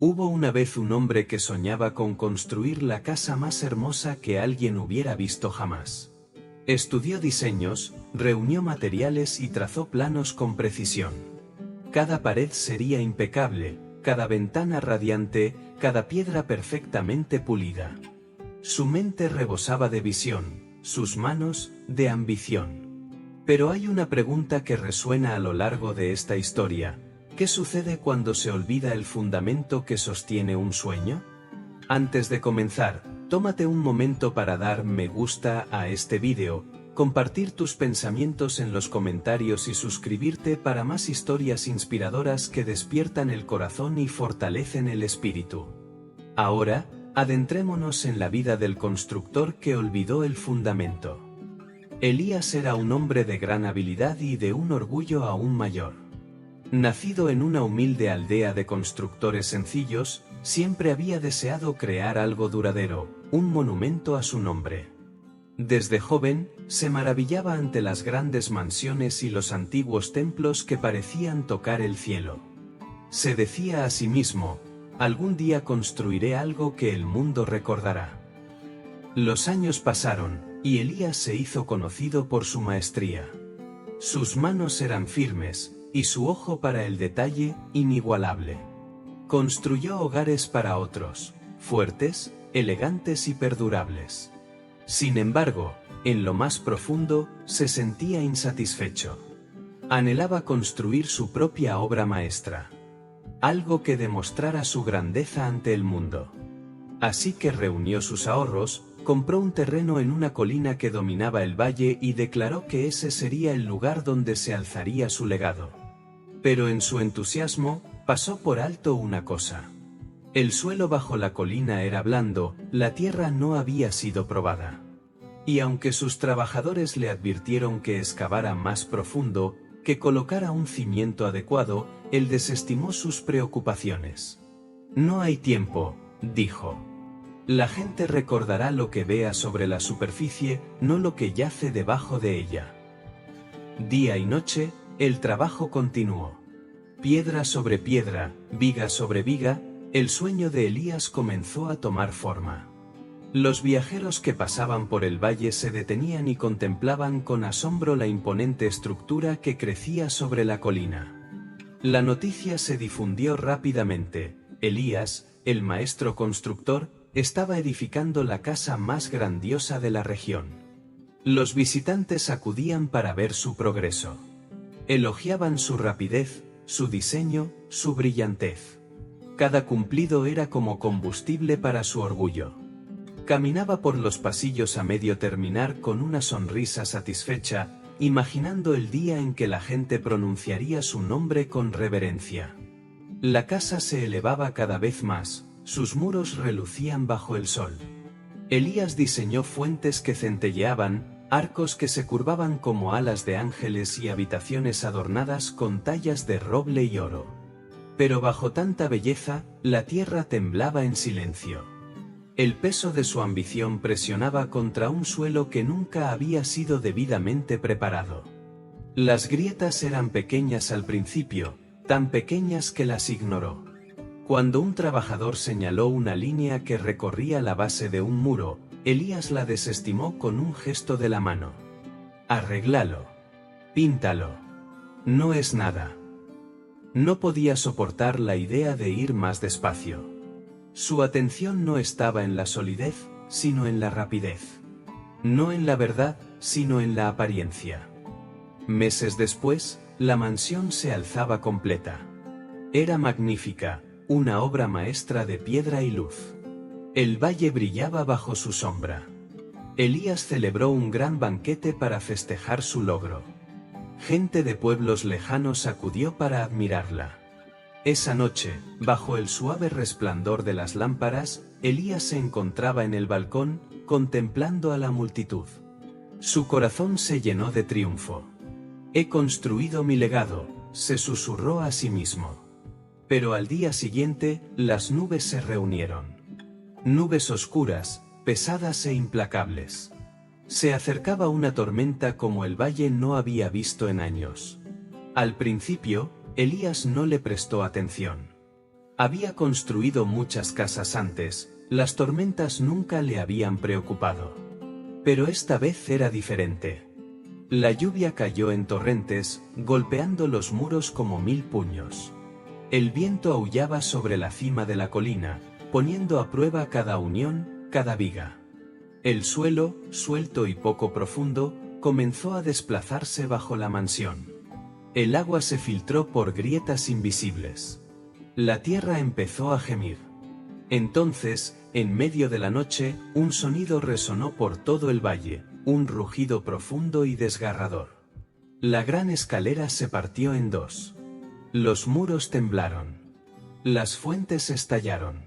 Hubo una vez un hombre que soñaba con construir la casa más hermosa que alguien hubiera visto jamás. Estudió diseños, reunió materiales y trazó planos con precisión. Cada pared sería impecable, cada ventana radiante, cada piedra perfectamente pulida. Su mente rebosaba de visión, sus manos, de ambición. Pero hay una pregunta que resuena a lo largo de esta historia. ¿Qué sucede cuando se olvida el fundamento que sostiene un sueño? Antes de comenzar, tómate un momento para dar me gusta a este vídeo, compartir tus pensamientos en los comentarios y suscribirte para más historias inspiradoras que despiertan el corazón y fortalecen el espíritu. Ahora, adentrémonos en la vida del constructor que olvidó el fundamento. Elías era un hombre de gran habilidad y de un orgullo aún mayor. Nacido en una humilde aldea de constructores sencillos, siempre había deseado crear algo duradero, un monumento a su nombre. Desde joven, se maravillaba ante las grandes mansiones y los antiguos templos que parecían tocar el cielo. Se decía a sí mismo, algún día construiré algo que el mundo recordará. Los años pasaron, y Elías se hizo conocido por su maestría. Sus manos eran firmes, y su ojo para el detalle, inigualable. Construyó hogares para otros, fuertes, elegantes y perdurables. Sin embargo, en lo más profundo, se sentía insatisfecho. Anhelaba construir su propia obra maestra. Algo que demostrara su grandeza ante el mundo. Así que reunió sus ahorros, compró un terreno en una colina que dominaba el valle y declaró que ese sería el lugar donde se alzaría su legado. Pero en su entusiasmo, pasó por alto una cosa. El suelo bajo la colina era blando, la tierra no había sido probada. Y aunque sus trabajadores le advirtieron que excavara más profundo, que colocara un cimiento adecuado, él desestimó sus preocupaciones. No hay tiempo, dijo. La gente recordará lo que vea sobre la superficie, no lo que yace debajo de ella. Día y noche, el trabajo continuó. Piedra sobre piedra, viga sobre viga, el sueño de Elías comenzó a tomar forma. Los viajeros que pasaban por el valle se detenían y contemplaban con asombro la imponente estructura que crecía sobre la colina. La noticia se difundió rápidamente. Elías, el maestro constructor, estaba edificando la casa más grandiosa de la región. Los visitantes acudían para ver su progreso. Elogiaban su rapidez, su diseño, su brillantez. Cada cumplido era como combustible para su orgullo. Caminaba por los pasillos a medio terminar con una sonrisa satisfecha, imaginando el día en que la gente pronunciaría su nombre con reverencia. La casa se elevaba cada vez más, sus muros relucían bajo el sol. Elías diseñó fuentes que centelleaban, arcos que se curvaban como alas de ángeles y habitaciones adornadas con tallas de roble y oro. Pero bajo tanta belleza, la tierra temblaba en silencio. El peso de su ambición presionaba contra un suelo que nunca había sido debidamente preparado. Las grietas eran pequeñas al principio, tan pequeñas que las ignoró. Cuando un trabajador señaló una línea que recorría la base de un muro, Elías la desestimó con un gesto de la mano. Arréglalo. Píntalo. No es nada. No podía soportar la idea de ir más despacio. Su atención no estaba en la solidez, sino en la rapidez. No en la verdad, sino en la apariencia. Meses después, la mansión se alzaba completa. Era magnífica, una obra maestra de piedra y luz. El valle brillaba bajo su sombra. Elías celebró un gran banquete para festejar su logro. Gente de pueblos lejanos acudió para admirarla. Esa noche, bajo el suave resplandor de las lámparas, Elías se encontraba en el balcón, contemplando a la multitud. Su corazón se llenó de triunfo. He construido mi legado, se susurró a sí mismo. Pero al día siguiente, las nubes se reunieron. Nubes oscuras, pesadas e implacables. Se acercaba una tormenta como el valle no había visto en años. Al principio, Elías no le prestó atención. Había construido muchas casas antes, las tormentas nunca le habían preocupado. Pero esta vez era diferente. La lluvia cayó en torrentes, golpeando los muros como 1000 puños. El viento aullaba sobre la cima de la colina, poniendo a prueba cada unión, cada viga. El suelo, suelto y poco profundo, comenzó a desplazarse bajo la mansión. El agua se filtró por grietas invisibles. La tierra empezó a gemir. Entonces, en medio de la noche, un sonido resonó por todo el valle, un rugido profundo y desgarrador. La gran escalera se partió en dos. Los muros temblaron. Las fuentes estallaron.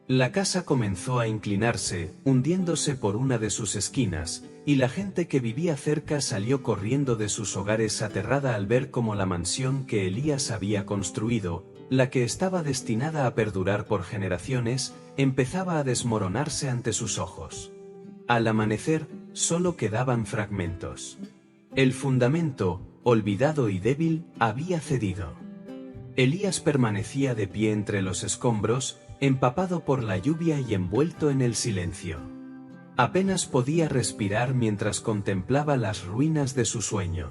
La casa comenzó a inclinarse, hundiéndose por una de sus esquinas, y la gente que vivía cerca salió corriendo de sus hogares aterrada al ver cómo la mansión que Elías había construido, la que estaba destinada a perdurar por generaciones, empezaba a desmoronarse ante sus ojos. Al amanecer, solo quedaban fragmentos. El fundamento, olvidado y débil, había cedido. Elías permanecía de pie entre los escombros, empapado por la lluvia y envuelto en el silencio. Apenas podía respirar mientras contemplaba las ruinas de su sueño.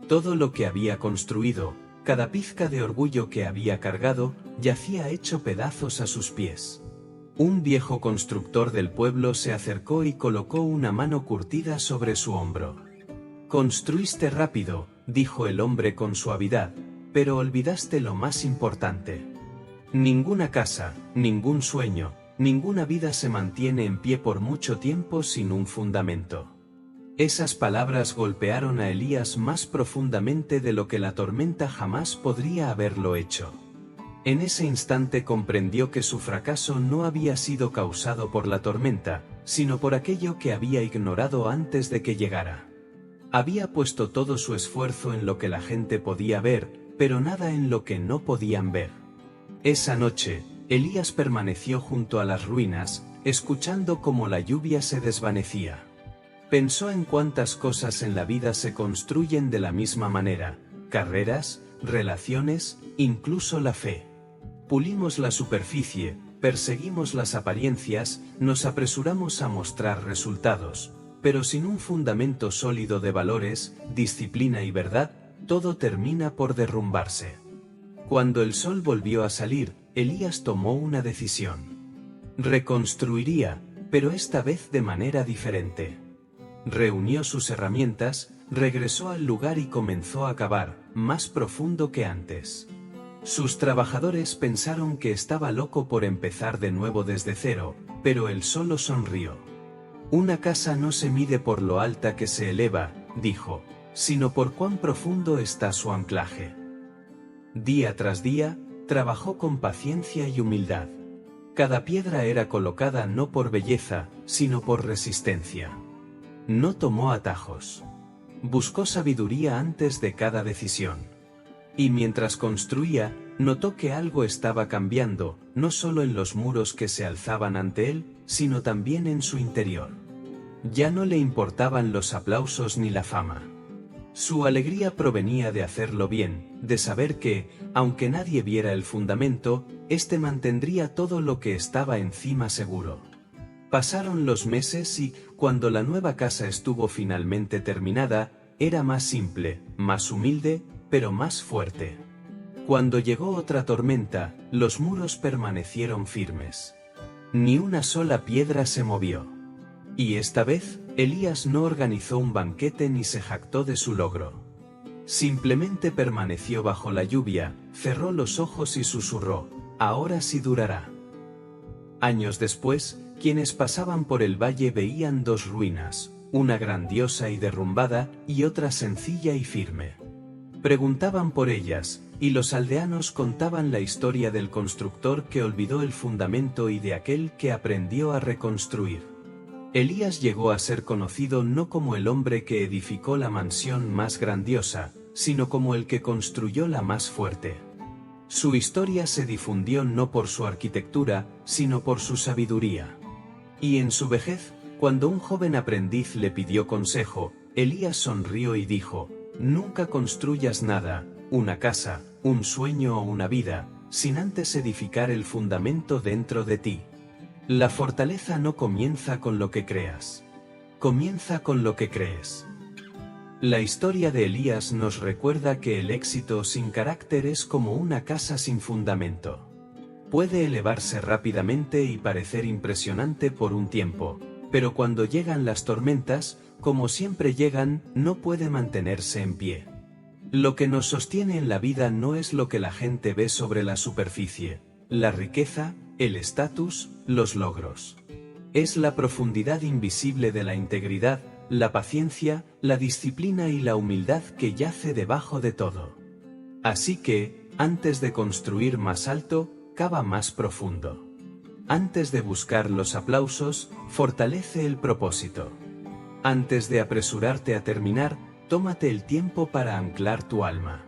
Todo lo que había construido, cada pizca de orgullo que había cargado, yacía hecho pedazos a sus pies. Un viejo constructor del pueblo se acercó y colocó una mano curtida sobre su hombro. «Construiste rápido», dijo el hombre con suavidad, «pero olvidaste lo más importante. Ninguna casa, ningún sueño, ninguna vida se mantiene en pie por mucho tiempo sin un fundamento». Esas palabras golpearon a Elías más profundamente de lo que la tormenta jamás podría haberlo hecho. En ese instante comprendió que su fracaso no había sido causado por la tormenta, sino por aquello que había ignorado antes de que llegara. Había puesto todo su esfuerzo en lo que la gente podía ver, pero nada en lo que no podían ver. Esa noche, Elías permaneció junto a las ruinas, escuchando cómo la lluvia se desvanecía. Pensó en cuántas cosas en la vida se construyen de la misma manera: carreras, relaciones, incluso la fe. Pulimos la superficie, perseguimos las apariencias, nos apresuramos a mostrar resultados, pero sin un fundamento sólido de valores, disciplina y verdad, todo termina por derrumbarse. Cuando el sol volvió a salir, Elías tomó una decisión. Reconstruiría, pero esta vez de manera diferente. Reunió sus herramientas, regresó al lugar y comenzó a cavar, más profundo que antes. Sus trabajadores pensaron que estaba loco por empezar de nuevo desde cero, pero él solo sonrió. «Una casa no se mide por lo alta que se eleva», dijo, «sino por cuán profundo está su anclaje». Día tras día, trabajó con paciencia y humildad. Cada piedra era colocada no por belleza, sino por resistencia. No tomó atajos. Buscó sabiduría antes de cada decisión. Y mientras construía, notó que algo estaba cambiando, no solo en los muros que se alzaban ante él, sino también en su interior. Ya no le importaban los aplausos ni la fama. Su alegría provenía de hacerlo bien, de saber que, aunque nadie viera el fundamento, éste mantendría todo lo que estaba encima seguro. Pasaron los meses y, cuando la nueva casa estuvo finalmente terminada, era más simple, más humilde, pero más fuerte. Cuando llegó otra tormenta, los muros permanecieron firmes. Ni una sola piedra se movió. Y esta vez, Elías no organizó un banquete ni se jactó de su logro. Simplemente permaneció bajo la lluvia, cerró los ojos y susurró: «Ahora sí durará». Años después, quienes pasaban por el valle veían dos ruinas, una grandiosa y derrumbada, y otra sencilla y firme. Preguntaban por ellas, y los aldeanos contaban la historia del constructor que olvidó el fundamento y de aquel que aprendió a reconstruir. Elías llegó a ser conocido no como el hombre que edificó la mansión más grandiosa, sino como el que construyó la más fuerte. Su historia se difundió no por su arquitectura, sino por su sabiduría. Y en su vejez, cuando un joven aprendiz le pidió consejo, Elías sonrió y dijo: «Nunca construyas nada, una casa, un sueño o una vida, sin antes edificar el fundamento dentro de ti. La fortaleza no comienza con lo que creas. Comienza con lo que crees. La historia de Elías nos recuerda que el éxito sin carácter es como una casa sin fundamento. Puede elevarse rápidamente y parecer impresionante por un tiempo, pero cuando llegan las tormentas, como siempre llegan, no puede mantenerse en pie. Lo que nos sostiene en la vida no es lo que la gente ve sobre la superficie, la riqueza, el estatus, los logros. Es la profundidad invisible de la integridad, la paciencia, la disciplina y la humildad que yace debajo de todo. Así que, antes de construir más alto, cava más profundo. Antes de buscar los aplausos, fortalece el propósito. Antes de apresurarte a terminar, tómate el tiempo para anclar tu alma.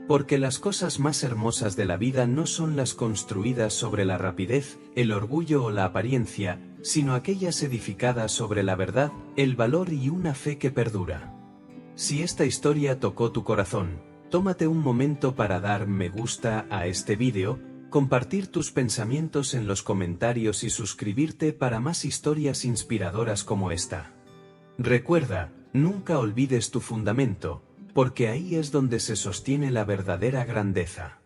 Porque las cosas más hermosas de la vida no son las construidas sobre la rapidez, el orgullo o la apariencia, sino aquellas edificadas sobre la verdad, el valor y una fe que perdura. Si esta historia tocó tu corazón, tómate un momento para dar me gusta a este vídeo, compartir tus pensamientos en los comentarios y suscribirte para más historias inspiradoras como esta. Recuerda, nunca olvides tu fundamento, porque ahí es donde se sostiene la verdadera grandeza.